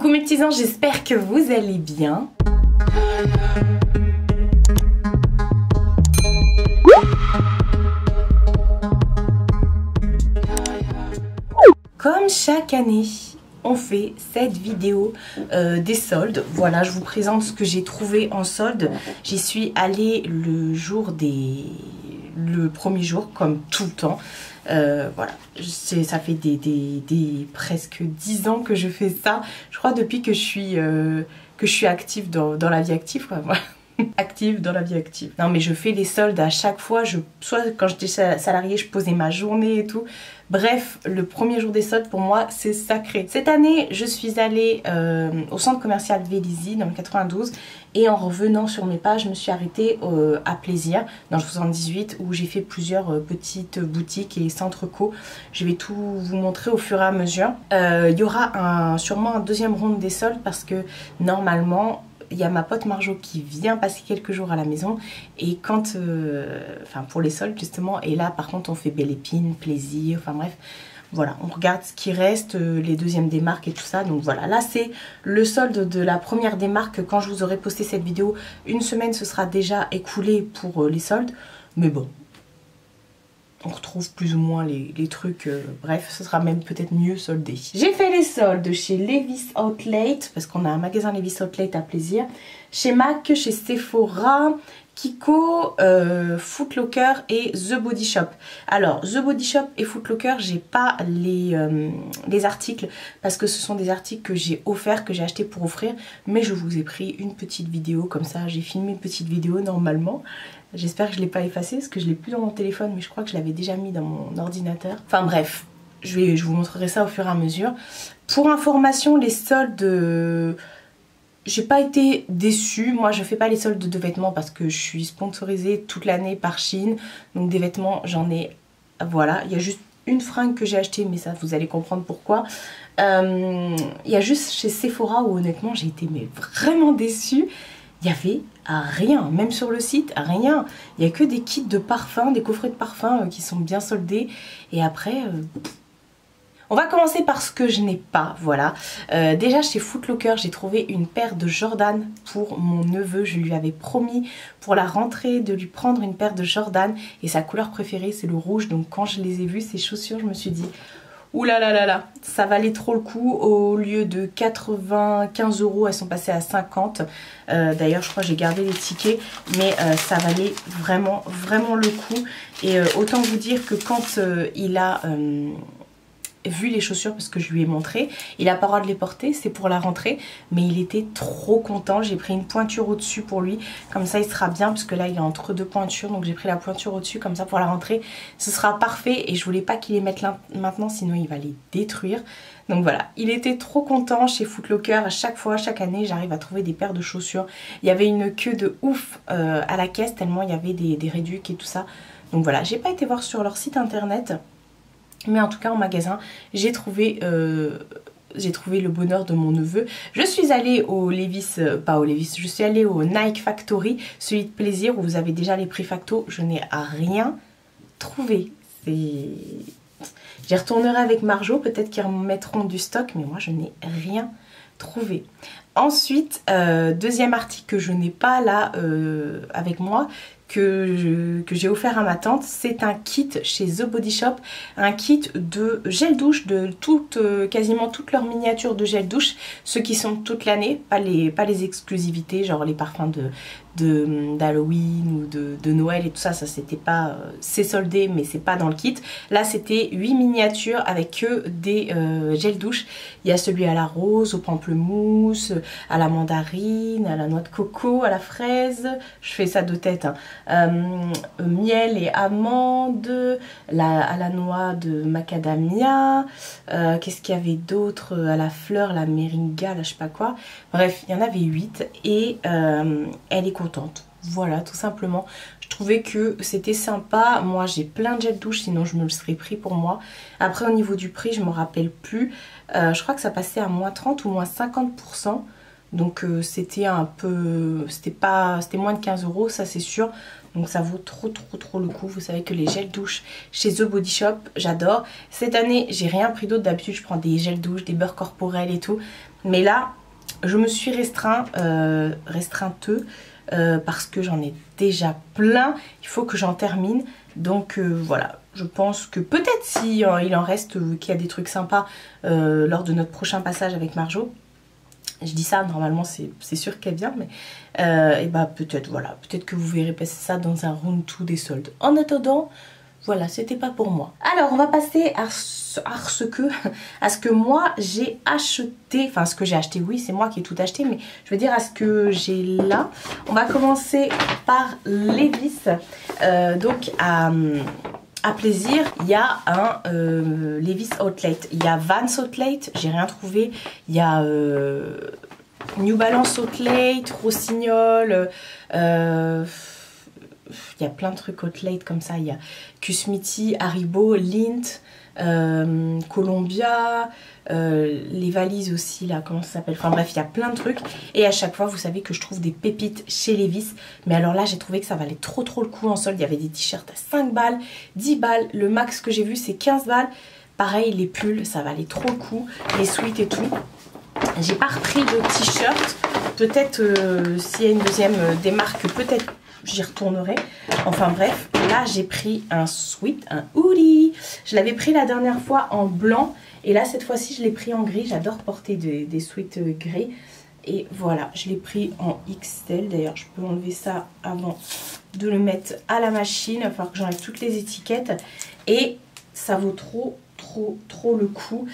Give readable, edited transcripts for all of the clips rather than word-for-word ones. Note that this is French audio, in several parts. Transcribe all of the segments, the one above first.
Coucou mes petits anges, j'espère que vous allez bien. Comme chaque année, on fait cette vidéo des soldes. Voilà, je vous présente ce que j'ai trouvé en solde. J'y suis allée le premier jour, comme tout le temps. Voilà, ça fait presque 10 ans que je fais ça. Je crois depuis que je suis active dans la vie active, quoi. Voilà. Active dans la vie active. Non mais je fais les soldes à chaque fois. Soit quand j'étais salariée, je posais ma journée et tout. Bref, le premier jour des soldes pour moi c'est sacré. Cette année je suis allée au centre commercial Vélizy dans le 92 et en revenant sur mes pas je me suis arrêtée à Plaisir dans le 78 où j'ai fait plusieurs petites boutiques et centres co. Je vais tout vous montrer au fur et à mesure. Il y aura sûrement un deuxième round des soldes parce que normalement il y a ma pote Marjo qui vient passer quelques jours à la maison et quand, enfin pour les soldes justement, et là par contre on fait Belle Épine, Plaisir, enfin bref, voilà, on regarde ce qui reste, les deuxièmes démarques et tout ça. Donc voilà, là c'est le solde de la première démarque. Quand je vous aurai posté cette vidéo, une semaine se sera déjà écoulée pour les soldes, mais bon. On retrouve plus ou moins les trucs, bref, ce sera même peut-être mieux soldé. J'ai fait les soldes chez Levi's Outlet, parce qu'on a un magasin Levi's Outlet à Plaisir, chez MAC, chez Sephora, Kiko, Foot Locker et The Body Shop. Alors, The Body Shop et Foot Locker, j'ai pas les articles, parce que ce sont des articles que j'ai offerts, que j'ai achetés pour offrir, mais je vous ai pris une petite vidéo, comme ça, j'ai filmé une petite vidéo normalement. J'espère que je ne l'ai pas effacé parce que je ne l'ai plus dans mon téléphone, mais je crois que je l'avais déjà mis dans mon ordinateur. Enfin bref, je vous montrerai ça au fur et à mesure. Pour information, les soldes, j'ai pas été déçue. Moi, je fais pas les soldes de vêtements parce que je suis sponsorisée toute l'année par Shein. Donc des vêtements, j'en ai, voilà. Il y a juste une fringue que j'ai achetée, mais ça, vous allez comprendre pourquoi. Il y a juste chez Sephora où honnêtement, j'ai été mais vraiment déçue. Il y avait rien, même sur le site, rien. Il n'y a que des kits de parfum, des coffrets de parfum qui sont bien soldés. Et après, on va commencer par ce que je n'ai pas, voilà. Déjà chez Foot Locker, j'ai trouvé une paire de Jordan pour mon neveu. Je lui avais promis pour la rentrée de lui prendre une paire de Jordan. Et sa couleur préférée, c'est le rouge. Donc quand je les ai vues, ces chaussures, je me suis dit... Ouh là là là là, ça valait trop le coup. Au lieu de 95 €, elles sont passées à 50. D'ailleurs, je crois que j'ai gardé les tickets, mais ça valait vraiment, vraiment le coup. Et autant vous dire que quand il a vu les chaussures, parce que je lui ai montré, il n'a pas le droit de les porter, c'est pour la rentrée, mais il était trop content. J'ai pris une pointure au-dessus pour lui, comme ça il sera bien, parce que là il est entre deux pointures, donc j'ai pris la pointure au-dessus, comme ça pour la rentrée, ce sera parfait. Et je voulais pas qu'il les mette là maintenant, sinon il va les détruire. Donc voilà, il était trop content chez Foot Locker. À chaque fois, chaque année, j'arrive à trouver des paires de chaussures. Il y avait une queue de ouf à la caisse, tellement il y avait des réducs et tout ça. Donc voilà, j'ai pas été voir sur leur site internet, mais en tout cas en magasin j'ai trouvé le bonheur de mon neveu. Je suis allée au Levi's, je suis allée au Nike Factory, celui de Plaisir où vous avez déjà les prix facto. Je n'ai rien trouvé. J'y retournerai avec Marjo, peut-être qu'ils remettront du stock, mais moi je n'ai rien trouvé. Ensuite, deuxième article que je n'ai pas là avec moi, que j'ai offert à ma tante, c'est un kit chez The Body Shop, un kit de gel douche, de quasiment toutes leurs miniatures de gel douche, ceux qui sont toute l'année, pas les exclusivités, genre les parfums d'Halloween ou de Noël et tout ça, c'était pas, c'est soldé mais c'est pas dans le kit. Là c'était 8 miniatures avec que des gels douche. Il y a celui à la rose, au pamplemousse, à la mandarine, à la noix de coco, à la fraise, je fais ça de tête, hein. Miel et amande, à la noix de macadamia, qu'est-ce qu'il y avait d'autre, à la fleur, la meringa, là je sais pas quoi. Bref, il y en avait 8 et elle est contente. Voilà, tout simplement. Je trouvais que c'était sympa. Moi, j'ai plein de gel douche, sinon je me le serais pris pour moi. Après, au niveau du prix, je me rappelle plus. Je crois que ça passait à moins 30 ou moins 50%. Donc c'était un peu, c'était moins de 15 €, ça c'est sûr. Donc ça vaut trop le coup. Vous savez que les gels douche chez The Body Shop, j'adore. Cette année, j'ai rien pris d'autre. D'habitude, je prends des gels douche, des beurres corporels et tout. Mais là, je me suis restreinte parce que j'en ai déjà plein. Il faut que j'en termine. Donc voilà, je pense que peut-être si il en reste, qu'il y a des trucs sympas lors de notre prochain passage avec Marjo. Je dis ça, normalement c'est sûr qu'elle vient, mais et bah peut-être, voilà, peut-être que vous verrez passer ça dans un round 2 des soldes. En attendant, voilà, c'était pas pour moi. Alors on va passer à ce que moi j'ai acheté, enfin ce que j'ai acheté, oui c'est moi qui ai tout acheté, mais je veux dire à ce que j'ai là. On va commencer par Levi's, donc à plaisir, il y a un Levi's Outlet, il y a Vans Outlet, j'ai rien trouvé, il y a New Balance Outlet, Rossignol, il y a plein de trucs Outlet comme ça, il y a Kusmiti, Haribo, Lindt, Columbia, les valises aussi là, comment ça s'appelle, enfin bref il y a plein de trucs et à chaque fois vous savez que je trouve des pépites chez Levi's, mais alors là j'ai trouvé que ça valait trop le coup en solde. Il y avait des t-shirts à 5 balles, 10 balles, le max que j'ai vu c'est 15 balles, pareil les pulls ça valait trop le coup, les sweats et tout. J'ai pas repris de t-shirt, peut-être s'il y a une deuxième démarque peut-être j'y retournerai. Enfin bref, là j'ai pris un sweat, un hoodie. Je l'avais pris la dernière fois en blanc et là cette fois-ci je l'ai pris en gris. J'adore porter des sweats gris. Et voilà, je l'ai pris en XL. D'ailleurs je peux enlever ça avant de le mettre à la machine. Il va falloir que j'enlève toutes les étiquettes. Et ça vaut trop le coup.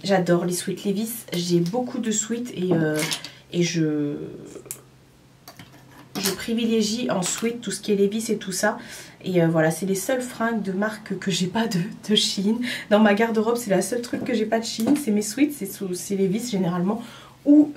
J'adore les sweats Levi's. J'ai beaucoup de sweats et je privilégie en sweat tout ce qui est Levi's et tout ça. Et voilà, c'est les seules fringues de marque que j'ai pas de Shein. Dans ma garde-robe, c'est la seule truc que j'ai pas de Shein. C'est mes sweats, c'est Levi's généralement. Ou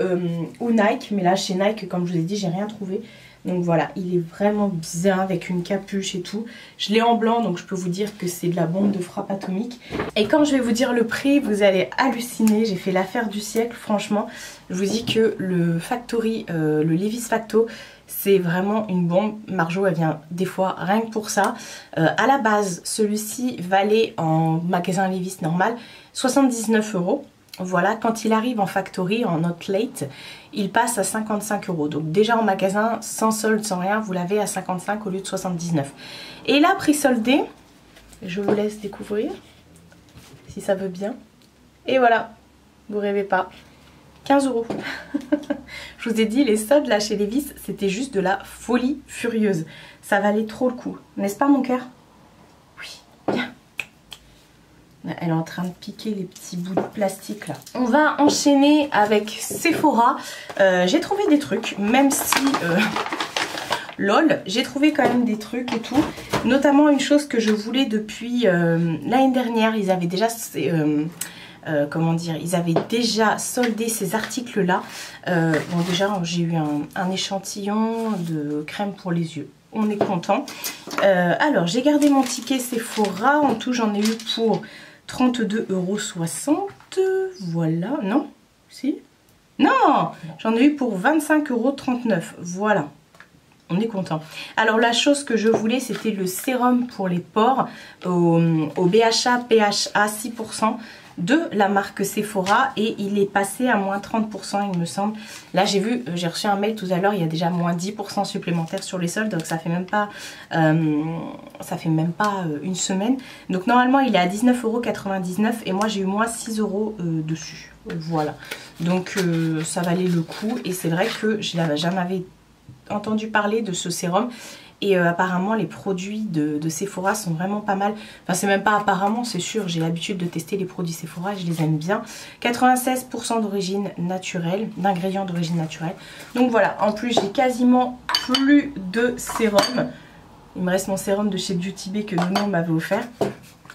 Nike. Mais là, chez Nike, comme je vous ai dit, j'ai rien trouvé. Donc voilà, il est vraiment bien avec une capuche et tout. Je l'ai en blanc, donc je peux vous dire que c'est de la bombe de frappe atomique. Et quand je vais vous dire le prix, vous allez halluciner. J'ai fait l'affaire du siècle, franchement. Je vous dis que le Factory, le Levi's Facto, c'est vraiment une bombe. Marjo, elle vient des fois rien que pour ça. À la base, celui-ci valait en magasin Levi's normal 79 €. Voilà, quand il arrive en factory, en outlet, il passe à 55 €. Donc déjà en magasin, sans solde, sans rien, vous l'avez à 55 au lieu de 79. Et là, prix soldé, je vous laisse découvrir, si ça veut bien. Et voilà, vous rêvez pas, 15 €. Je vous ai dit, les soldes là chez Levi's, c'était juste de la folie furieuse. Ça valait trop le coup, n'est-ce pas mon cœur? Oui, bien. Elle est en train de piquer les petits bouts de plastique là. On va enchaîner avec Sephora. J'ai trouvé des trucs, même si... lol, j'ai trouvé quand même des trucs et tout. Notamment une chose que je voulais depuis l'année dernière. Ils avaient déjà... comment dire, ils avaient déjà soldé ces articles là. Bon déjà j'ai eu un échantillon de crème pour les yeux. On est content. Alors j'ai gardé mon ticket Sephora. En tout j'en ai eu pour 32,60 €. Voilà, non? Si? Non! J'en ai eu pour 25,39 €. Voilà. On est content. Alors la chose que je voulais, c'était le sérum pour les pores au BHA PHA 6% de la marque Sephora et il est passé à moins 30% il me semble. Là j'ai vu, j'ai reçu un mail tout à l'heure, il y a déjà moins 10% supplémentaire sur les soldes, donc ça fait même pas une semaine. Donc normalement il est à 19,99 € et moi j'ai eu moins 6 € dessus. Voilà, donc ça valait le coup et c'est vrai que j'en avais entendu parler de ce sérum. Et apparemment les produits de Sephora sont vraiment pas mal. Enfin c'est même pas apparemment, c'est sûr, j'ai l'habitude de tester les produits Sephora et je les aime bien. 96% d'origine naturelle, d'ingrédients d'origine naturelle. Donc voilà, en plus j'ai quasiment plus de sérum. Il me reste mon sérum de chez Beauty Bay que Nono m'avait offert.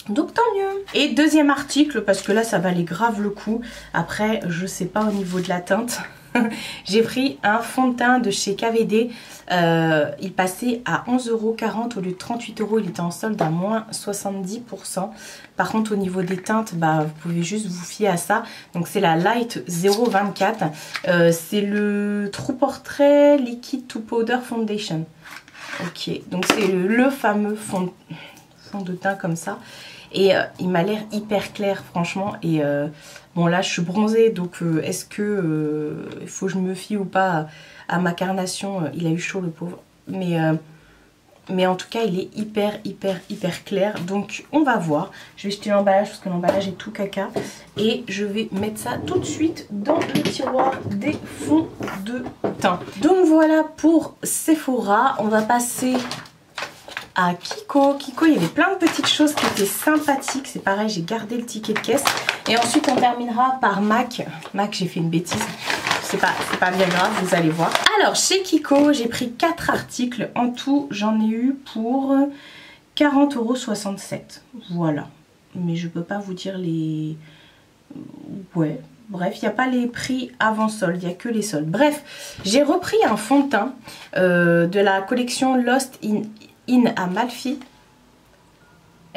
Donc tant mieux. Et deuxième article, parce que là ça valait grave le coup. Après je sais pas au niveau de la teinte. J'ai pris un fond de teint de chez KVD. Il passait à 11,40 € au lieu de 38 €. Il était en solde à moins 70%. Par contre au niveau des teintes, bah, vous pouvez juste vous fier à ça. Donc c'est la Light 024. C'est le True Portrait Liquid to Powder Foundation. Ok, donc c'est le fameux fond de teint comme ça. Et il m'a l'air hyper clair franchement. Et bon là je suis bronzée, donc est-ce que il faut que je me fie ou pas à ma carnation. Il a eu chaud le pauvre. Mais en tout cas il est hyper clair. Donc on va voir. Je vais jeter l'emballage parce que l'emballage est tout caca. Et je vais mettre ça tout de suite dans le tiroir des fonds de teint. Donc voilà pour Sephora. On va passer à Kiko. Kiko, il y avait plein de petites choses qui étaient sympathiques. C'est pareil, j'ai gardé le ticket de caisse. Et ensuite on terminera par Mac. Mac, j'ai fait une bêtise. C'est pas bien grave, vous allez voir. Alors, chez Kiko, j'ai pris 4 articles. En tout, j'en ai eu pour 40,67 €. Voilà. Mais je peux pas vous dire les... Ouais, bref, il n'y a pas les prix avant solde, il n'y a que les soldes. Bref, j'ai repris un fond de teint de la collection Lost in Amalfi.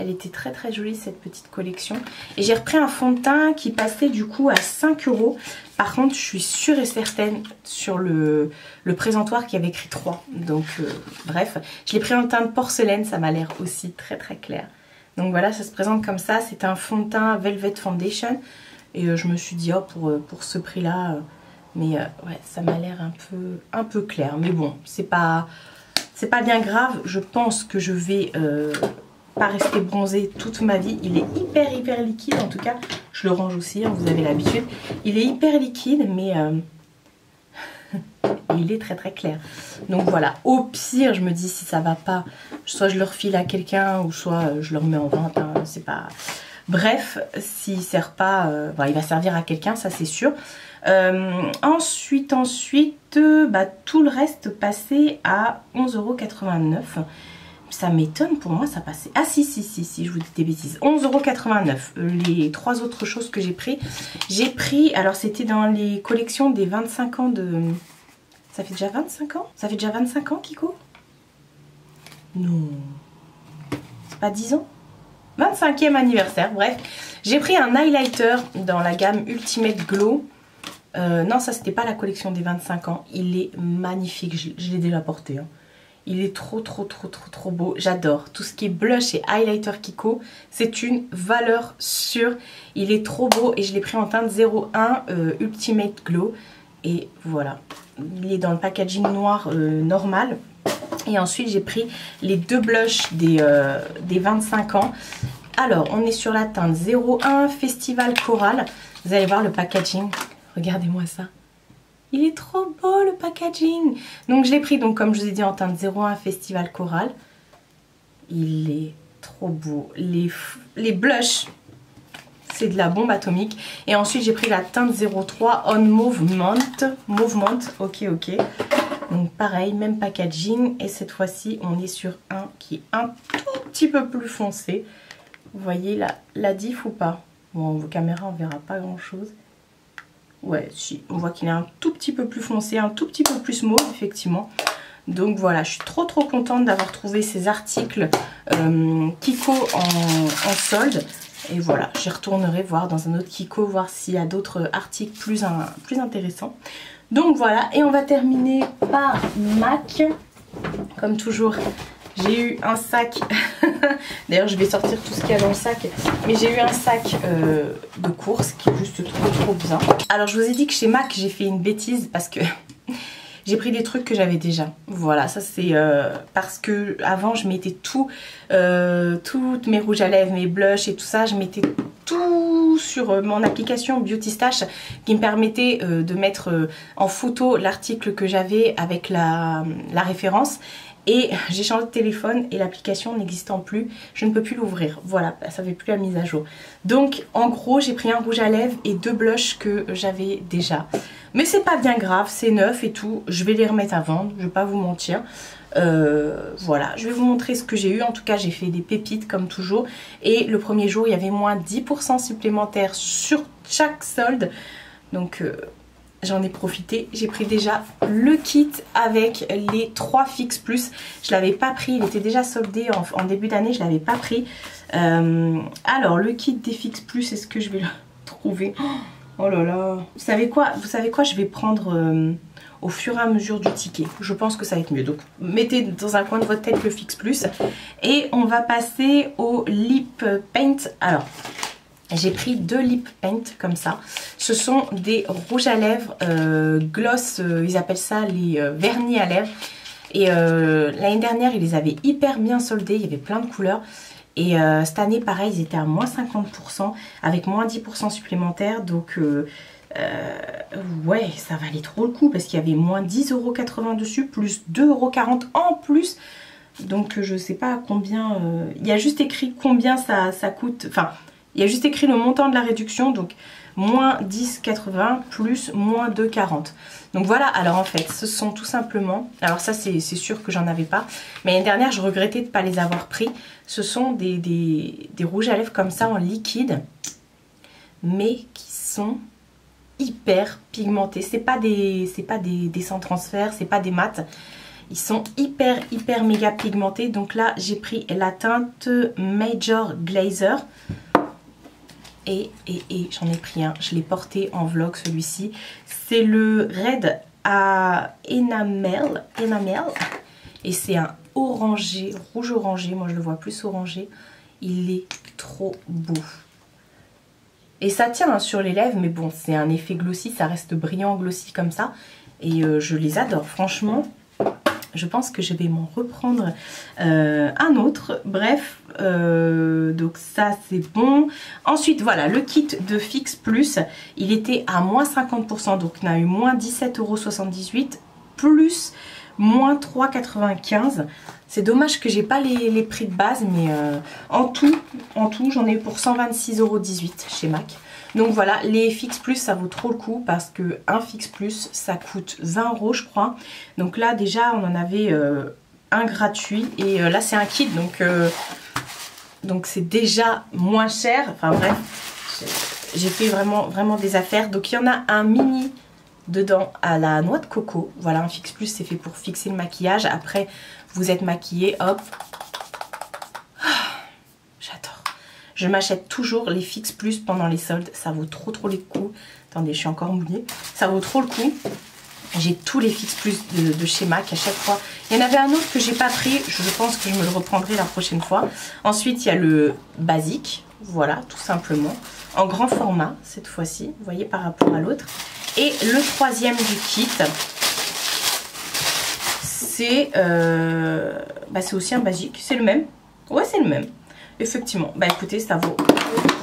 Elle était très jolie cette petite collection. Et j'ai repris un fond de teint qui passait du coup à 5 €. Par contre, je suis sûre et certaine sur le présentoir qui avait écrit 3. Donc bref, je l'ai pris en teint de porcelaine, ça m'a l'air aussi très clair. Donc voilà, ça se présente comme ça. C'est un fond de teint Velvet Foundation. Et je me suis dit, oh, pour ce prix-là, mais ouais, ça m'a l'air un peu clair. Mais bon, c'est pas bien grave. Je pense que je vais... pas rester bronzée toute ma vie. Il est hyper liquide, en tout cas je le range aussi, hein, vous avez l'habitude. Il est hyper liquide, mais il est très clair. Donc voilà, au pire je me dis si ça va pas, soit je le refile à quelqu'un ou soit je le remets en vente, hein, c'est pas... Bref, s'il sert pas, bon, il va servir à quelqu'un, ça c'est sûr. Ensuite, bah, tout le reste passait à 11,89 €. Ça m'étonne, pour moi ça passait... Ah si, je vous dis des bêtises. 11,89 €. Les 3 autres choses que j'ai pris, alors c'était dans les collections des 25 ans de... Ça fait déjà 25 ans? Ça fait déjà 25 ans, Kiko? Non. C'est pas 10 ans? 25e anniversaire, bref. J'ai pris un highlighter dans la gamme Ultimate Glow. Non, ça c'était pas la collection des 25 ans. Il est magnifique, je l'ai déjà porté, hein. Il est trop beau, j'adore. Tout ce qui est blush et highlighter Kiko, c'est une valeur sûre. Il est trop beau et je l'ai pris en teinte 01 Ultimate Glow. Et voilà, il est dans le packaging noir normal. Et ensuite j'ai pris les 2 blushs des 25 ans. Alors on est sur la teinte 01 Festival Coral. Vous allez voir le packaging, regardez-moi ça. Il est trop beau le packaging. Donc je l'ai pris, donc comme je vous ai dit, en teinte 01 Festival Coral. Il est trop beau. Les blushs, c'est de la bombe atomique. Et ensuite j'ai pris la teinte 03 On Movement. Ok. Donc pareil, même packaging. Et cette fois-ci, on est sur un qui est un tout petit peu plus foncé. Vous voyez la diff ou pas? Bon, vos caméras, on verra pas grand-chose. Ouais, si, on voit qu'il est un tout petit peu plus foncé, un tout petit peu plus mauve, effectivement. Donc voilà, je suis trop contente d'avoir trouvé ces articles Kiko en solde. Et voilà, j'y retournerai voir dans un autre Kiko, voir s'il y a d'autres articles plus intéressants. Donc voilà, et on va terminer par Mac. Comme toujours, j'ai eu un sac. D'ailleurs, je vais sortir tout ce qu'il y a dans le sac. Mais j'ai eu un sac de course qui est juste trop bien. Alors, je vous ai dit que chez Mac, j'ai fait une bêtise parce que j'ai pris des trucs que j'avais déjà. Voilà, ça c'est parce que avant je mettais toutes mes rouges à lèvres, mes blushs et tout ça. Je mettais tout sur mon application Beauty Stash qui me permettait de mettre en photo l'article que j'avais avec la référence. Et j'ai changé de téléphone et l'application n'existant plus, je ne peux plus l'ouvrir. Voilà, ça ne fait plus la mise à jour. Donc en gros, j'ai pris un rouge à lèvres et 2 blushs que j'avais déjà. Mais c'est pas bien grave, c'est neuf et tout. Je vais les remettre à vendre, je vais pas vous mentir. Voilà, je vais vous montrer ce que j'ai eu. En tout cas, j'ai fait des pépites comme toujours. Et le premier jour, il y avait moins 10% supplémentaire sur chaque solde. Donc... j'en ai profité, j'ai pris déjà le kit avec les 3 Fix Plus. Je l'avais pas pris, il était déjà soldé en début d'année, je l'avais pas pris. Alors le kit des Fix Plus, est-ce que je vais le trouver? Oh, Oh là là. Vous savez quoi? Je vais prendre au fur et à mesure du ticket. Je pense que ça va être mieux. Donc mettez dans un coin de votre tête le Fix Plus. Et on va passer au Lip Paint. Alors, j'ai pris 2 Lip Paint comme ça. Ce sont des rouges à lèvres gloss. Ils appellent ça les vernis à lèvres. Et l'année dernière, ils les avaient hyper bien soldés. Il y avait plein de couleurs. Et cette année, pareil, ils étaient à moins 50% avec moins 10% supplémentaires. Donc, ouais, ça valait trop le coup parce qu'il y avait moins 10,80 € dessus, plus 2,40 € en plus. Donc, je sais pas combien... il y a juste écrit combien ça coûte. Enfin, il y a juste écrit le montant de la réduction. Donc, moins 10,80 plus moins 2,40. Donc voilà, alors en fait, ce sont tout simplement... Alors ça, c'est sûr que j'en avais pas. Mais l'année dernière, je regrettais de ne pas les avoir pris. Ce sont des rouges à lèvres comme ça en liquide. Mais qui sont hyper pigmentés. C'est pas des sans transfert, c'est pas des mats. Ils sont hyper méga pigmentés. Donc là, j'ai pris la teinte Major Glazer. Et j'en ai pris un, je l'ai porté en vlog celui-ci. C'est le Red à Enamel. Et c'est un orangé, rouge orangé. Moi je le vois plus orangé. Il est trop beau. Et ça tient hein, sur les lèvres, mais bon, c'est un effet glossy, ça reste brillant glossy comme ça. Et je les adore, franchement. Je pense que je vais m'en reprendre un autre. Bref, donc ça c'est bon. Ensuite, voilà, le kit de Fix Plus, il était à moins 50%. Donc on a eu moins 17,78 € plus moins 3,95 €. C'est dommage que j'ai pas les prix de base, mais en tout j'en ai eu pour 126,18 € chez MAC. Donc voilà, les Fix Plus ça vaut trop le coup parce que un Fix Plus ça coûte 20 € je crois. Donc là déjà on en avait un gratuit et là c'est un kit donc c'est déjà moins cher. Enfin bref, j'ai fait vraiment des affaires. Donc il y en a un mini dedans à la noix de coco. Voilà, un Fix Plus c'est fait pour fixer le maquillage. Après vous êtes maquillé, hop. Je m'achète toujours les Fix Plus pendant les soldes. Ça vaut trop le coup. Attendez, je suis encore mouillée. Ça vaut trop le coup. J'ai tous les Fix Plus de chez MAC à chaque fois. Il y en avait un autre que j'ai pas pris. Je pense que je me le reprendrai la prochaine fois. Ensuite, il y a le basique. Voilà, tout simplement. En grand format, cette fois-ci. Vous voyez, par rapport à l'autre. Et le troisième du kit, c'est aussi un basique. C'est le même. Ouais, c'est le même. Effectivement, bah écoutez, ça vaut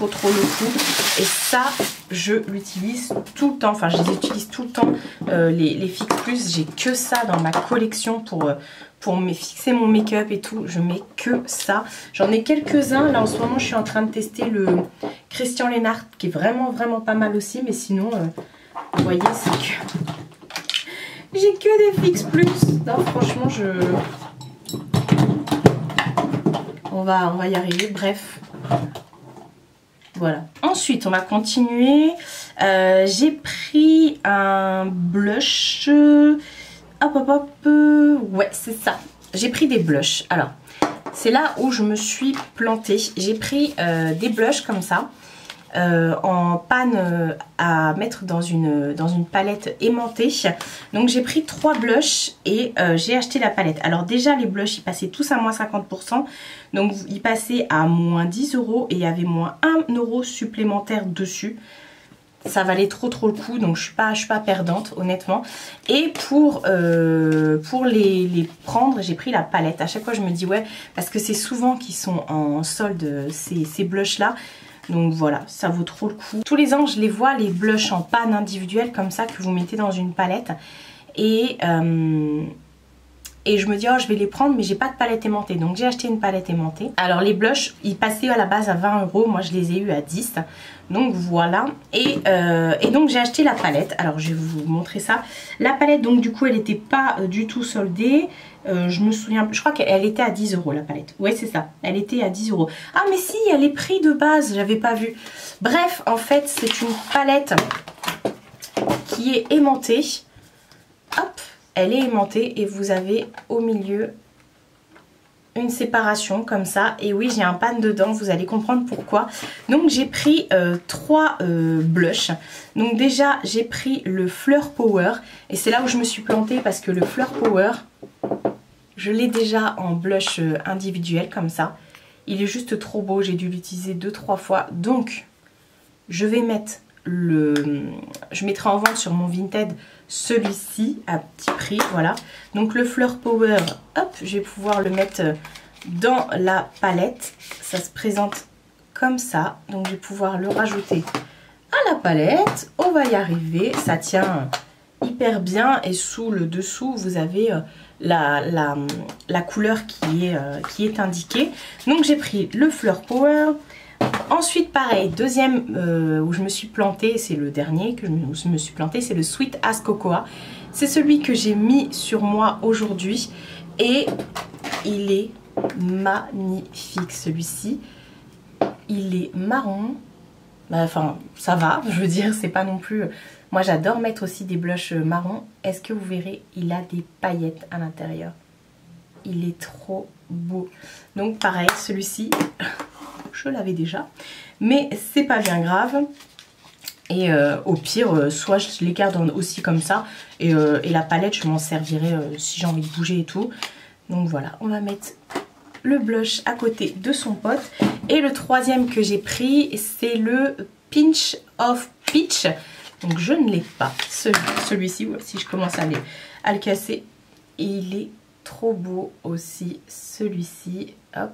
trop le coup. Et ça, je l'utilise tout le temps. Enfin, je les utilise tout le temps. Les Fix Plus, j'ai que ça dans ma collection pour me fixer mon make-up et tout. Je mets que ça. J'en ai quelques-uns. Là, en ce moment, je suis en train de tester le Christian Lennart, qui est vraiment pas mal aussi. Mais sinon, vous voyez, c'est que... j'ai que des Fix Plus. Non, franchement, on va y arriver, bref. Voilà. Ensuite, on va continuer. J'ai pris un blush. Hop. Ouais, c'est ça. J'ai pris des blushs. Alors, c'est là où je me suis plantée. J'ai pris des blushs comme ça. En panne à mettre dans une palette aimantée. Donc j'ai pris 3 blushs et j'ai acheté la palette. Alors déjà les blushs ils passaient tous à moins 50%. Donc ils passaient à moins 10 € et il y avait moins 1 € supplémentaire dessus. Ça valait trop le coup, donc je suis pas perdante honnêtement. Et pour les prendre, j'ai pris la palette. À chaque fois je me dis ouais, parce que c'est souvent qu'ils sont en solde ces blushs là. Donc voilà, ça vaut trop le coup. Tous les ans, je les vois, les blushs en panne individuelle comme ça que vous mettez dans une palette. Et je me dis, oh, je vais les prendre, mais j'ai pas de palette aimantée. Donc j'ai acheté une palette aimantée. Alors les blushs, ils passaient à la base à 20 €. Moi, je les ai eu à 10. Donc voilà. Et donc j'ai acheté la palette. Alors je vais vous montrer ça. La palette, donc du coup, elle n'était pas du tout soldée. Je me souviens, je crois qu'elle était à 10 € la palette. Ouais, c'est ça. Elle était à 10 €. Ah, mais si, il y a les prix de base. J'avais pas vu. Bref, en fait, c'est une palette qui est aimantée. Hop, elle est aimantée et vous avez au milieu une séparation comme ça. Et oui, j'ai un pan dedans, vous allez comprendre pourquoi. Donc j'ai pris 3 blushs. Donc déjà, j'ai pris le Fleur Power. Et c'est là où je me suis plantée parce que le Fleur Power, je l'ai déjà en blush individuel comme ça. Il est juste trop beau, j'ai dû l'utiliser 2-3 fois. Donc, je vais mettre je mettrai en vente sur mon Vinted celui-ci à petit prix, voilà. Donc le Fleur Power, hop, je vais pouvoir le mettre dans la palette. Ça se présente comme ça, donc je vais pouvoir le rajouter à la palette. On va y arriver, ça tient hyper bien et sous le dessous, vous avez la couleur qui est indiquée. Donc j'ai pris le Fleur Power. Ensuite pareil, deuxième où je me suis plantée, c'est le dernier que je me suis plantée, c'est le Sweet As Cocoa. C'est celui que j'ai mis sur moi aujourd'hui et il est magnifique celui-ci. Il est marron, enfin ça va, je veux dire, c'est pas non plus... Moi j'adore mettre aussi des blushs marrons. Est-ce que vous verrez, il a des paillettes à l'intérieur. Il est trop beau. Donc pareil, celui-ci... je l'avais déjà, mais c'est pas bien grave. Et au pire, soit je les garde aussi comme ça, et la palette, je m'en servirai si j'ai envie de bouger et tout. Donc voilà, on va mettre le blush à côté de son pote. Et le troisième que j'ai pris, c'est le Pinch of Peach. Donc je ne l'ai pas, celui-ci, si je commence à le casser. Et il est trop beau aussi, celui-ci, hop.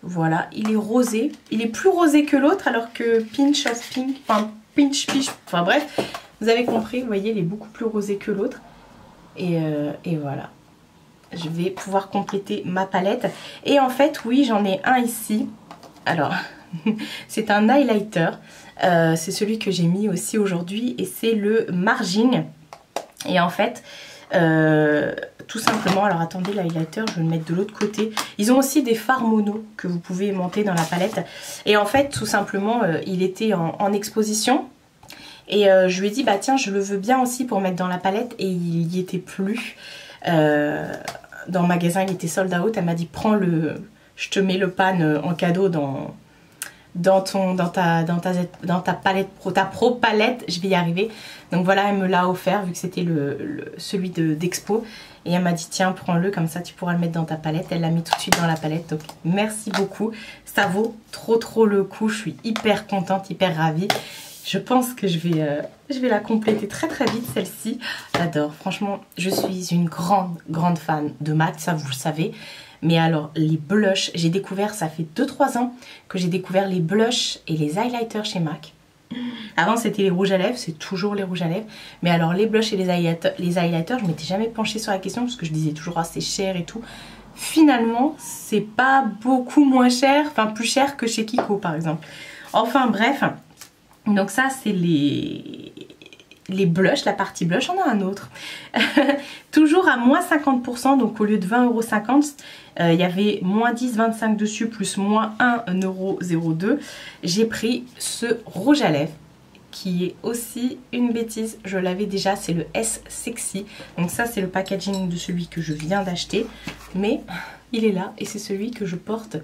Voilà, il est rosé. Il est plus rosé que l'autre alors que Pinch of Pink, enfin Pinch Peach, enfin bref, vous avez compris, vous voyez, il est beaucoup plus rosé que l'autre. Et voilà, je vais pouvoir compléter ma palette. Et en fait, oui, j'en ai un ici. Alors, c'est un highlighter. C'est celui que j'ai mis aussi aujourd'hui et c'est le Margin. Et en fait... tout simplement, alors attendez, l'highlighter je vais le mettre de l'autre côté. Ils ont aussi des fards mono que vous pouvez monter dans la palette. Et en fait tout simplement il était en exposition. Et je lui ai dit bah tiens, je le veux bien aussi pour mettre dans la palette. Et il n'y était plus dans le magasin, il était sold out. Elle m'a dit prends-le, je te mets le pan en cadeau dans ta palette, ta pro palette, je vais y arriver. Donc voilà, elle me l'a offert vu que c'était celui d'expo. Et elle m'a dit tiens, prends-le, comme ça tu pourras le mettre dans ta palette. Elle l'a mis tout de suite dans la palette, donc merci beaucoup. Ça vaut trop le coup, je suis hyper contente, hyper ravie. Je pense que je vais la compléter très vite celle-ci. J'adore, franchement, je suis une grande fan de MAC, ça vous le savez. Mais alors les blushs, j'ai découvert, ça fait 2-3 ans que j'ai découvert les blushs et les highlighters chez MAC. Avant c'était les rouges à lèvres, c'est toujours les rouges à lèvres. Mais alors les blushs et les highlighters, je m'étais jamais penchée sur la question parce que je disais toujours ah c'est cher et tout. Finalement c'est pas beaucoup moins cher, enfin plus cher que chez Kiko par exemple. Enfin bref, donc ça c'est les blushs, la partie blush. On a un autre toujours à moins 50%, donc au lieu de 20,50 €, il y avait moins 10,25 dessus plus moins 1,02 €. J'ai pris ce rouge à lèvres qui est aussi une bêtise, je l'avais déjà, c'est le S Sexy. Donc ça c'est le packaging de celui que je viens d'acheter, mais il est là et c'est celui que je porte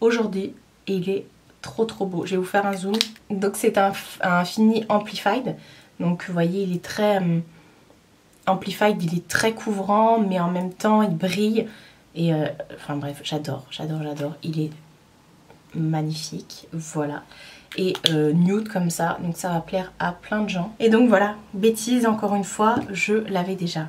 aujourd'hui et il est trop beau. Je vais vous faire un zoom. Donc c'est un fini amplified. Donc vous voyez, il est très amplified, il est très couvrant, mais en même temps il brille. Et enfin bref, j'adore. Il est magnifique, voilà. Et nude comme ça, donc ça va plaire à plein de gens. Et donc voilà, bêtise encore une fois, je l'avais déjà.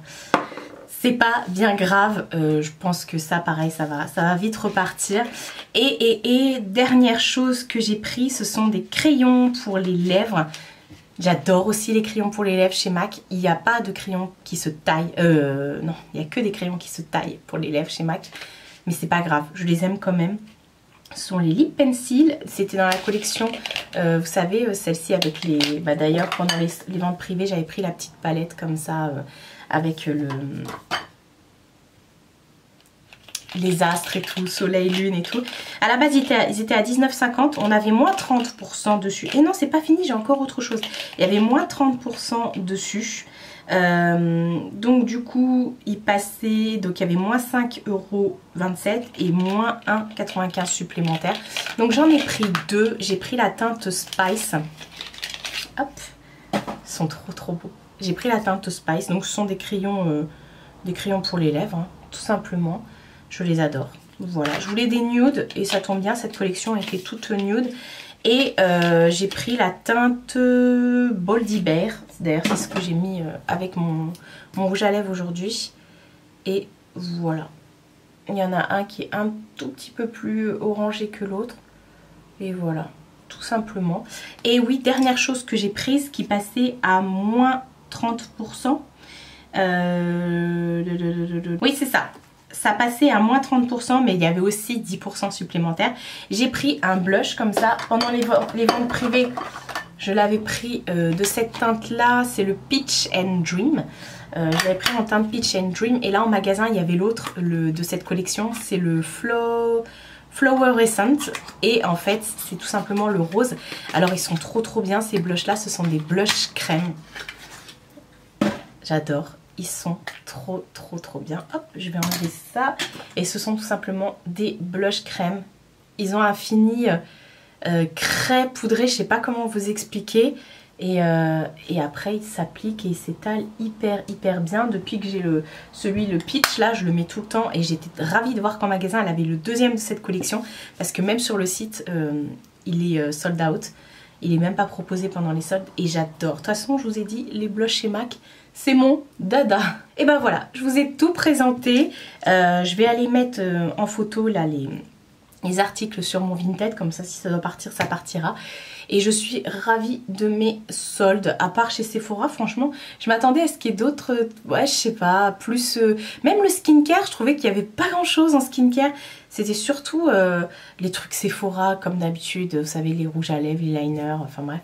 C'est pas bien grave, je pense que ça pareil, ça va vite repartir. Et dernière chose que j'ai pris, ce sont des crayons pour les lèvres. J'adore aussi les crayons pour les lèvres chez MAC. Il n'y a pas de crayons qui se taillent. Non, il n'y a que des crayons qui se taillent pour les lèvres chez MAC. Mais c'est pas grave, je les aime quand même. Ce sont les Lip Pencil. C'était dans la collection, vous savez, celle-ci avec les... Bah, d'ailleurs, pendant les ventes privées, j'avais pris la petite palette comme ça, avec les astres et tout, soleil, lune et tout. À la base, ils étaient à 19,50 €. On avait moins 30% dessus. Et non, c'est pas fini, j'ai encore autre chose. Il y avait moins 30% dessus. Donc du coup il passait, donc il y avait moins 5,27 € et moins 1,95 € supplémentaire. Donc j'en ai pris deux. J'ai pris la teinte Spice. Hop, ils sont trop beaux. J'ai pris la teinte Spice, donc ce sont des crayons pour les lèvres, hein, tout simplement. Je les adore. Voilà, je voulais des nudes et ça tombe bien, cette collection était toute nude. Et j'ai pris la teinte Boldy Bear. D'ailleurs, c'est ce que j'ai mis avec mon rouge à lèvres aujourd'hui. Et voilà. Il y en a un qui est un tout petit peu plus orangé que l'autre. Et voilà, tout simplement. Et oui, dernière chose que j'ai prise qui passait à moins 30%. Oui, c'est ça. Ça passait à moins 30%, mais il y avait aussi 10% supplémentaires. J'ai pris un blush comme ça pendant les ventes privées. Je l'avais pris de cette teinte-là. C'est le Peach and Dream. Je l'avais pris en teinte Peach and Dream. Et là, en magasin, il y avait l'autre de cette collection. C'est le Flowerescent. Et en fait, c'est tout simplement le rose. Alors, ils sont trop bien, ces blushs-là. Ce sont des blushs crème. J'adore. Ils sont trop bien. Hop, je vais enlever ça. Et ce sont tout simplement des blushs crème. Ils ont un fini craie poudré. Je sais pas comment vous expliquer. Et après, ils s'appliquent et ils s'étalent hyper bien. Depuis que j'ai le Peach, là, je le mets tout le temps. Et j'étais ravie de voir qu'en magasin, elle avait le deuxième de cette collection. Parce que même sur le site, il est sold out. Il est même pas proposé pendant les soldes. Et j'adore. De toute façon, je vous ai dit, les blushs chez MAC, c'est mon dada. Et ben voilà, je vous ai tout présenté. Je vais aller mettre en photo là les articles sur mon Vinted. Comme ça, si ça doit partir, ça partira. Et je suis ravie de mes soldes. À part chez Sephora, franchement, je m'attendais à ce qu'il y ait d'autres... Ouais, je sais pas, plus... Même le skincare, je trouvais qu'il n'y avait pas grand chose en skincare. C'était surtout les trucs Sephora, comme d'habitude. Vous savez, les rouges à lèvres, les liners, enfin bref.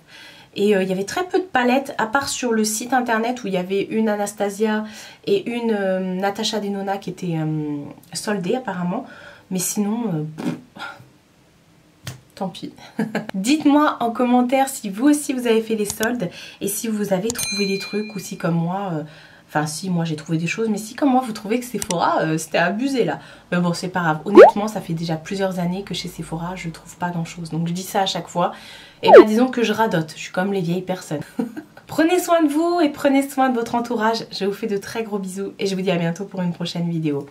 Et il y avait très peu de palettes, à part sur le site internet où il y avait une Anastasia et une Natasha Denona qui étaient soldées apparemment. Mais sinon, tant pis. Dites-moi en commentaire si vous aussi vous avez fait les soldes et si vous avez trouvé des trucs ou si comme moi... Enfin si, moi j'ai trouvé des choses, mais si comme moi vous trouvez que Sephora, c'était abusé là. Mais bon, c'est pas grave. Honnêtement, ça fait déjà plusieurs années que chez Sephora, je trouve pas grand chose. Donc je dis ça à chaque fois. Et bien disons que je radote, je suis comme les vieilles personnes. Prenez soin de vous et prenez soin de votre entourage. Je vous fais de très gros bisous et je vous dis à bientôt pour une prochaine vidéo.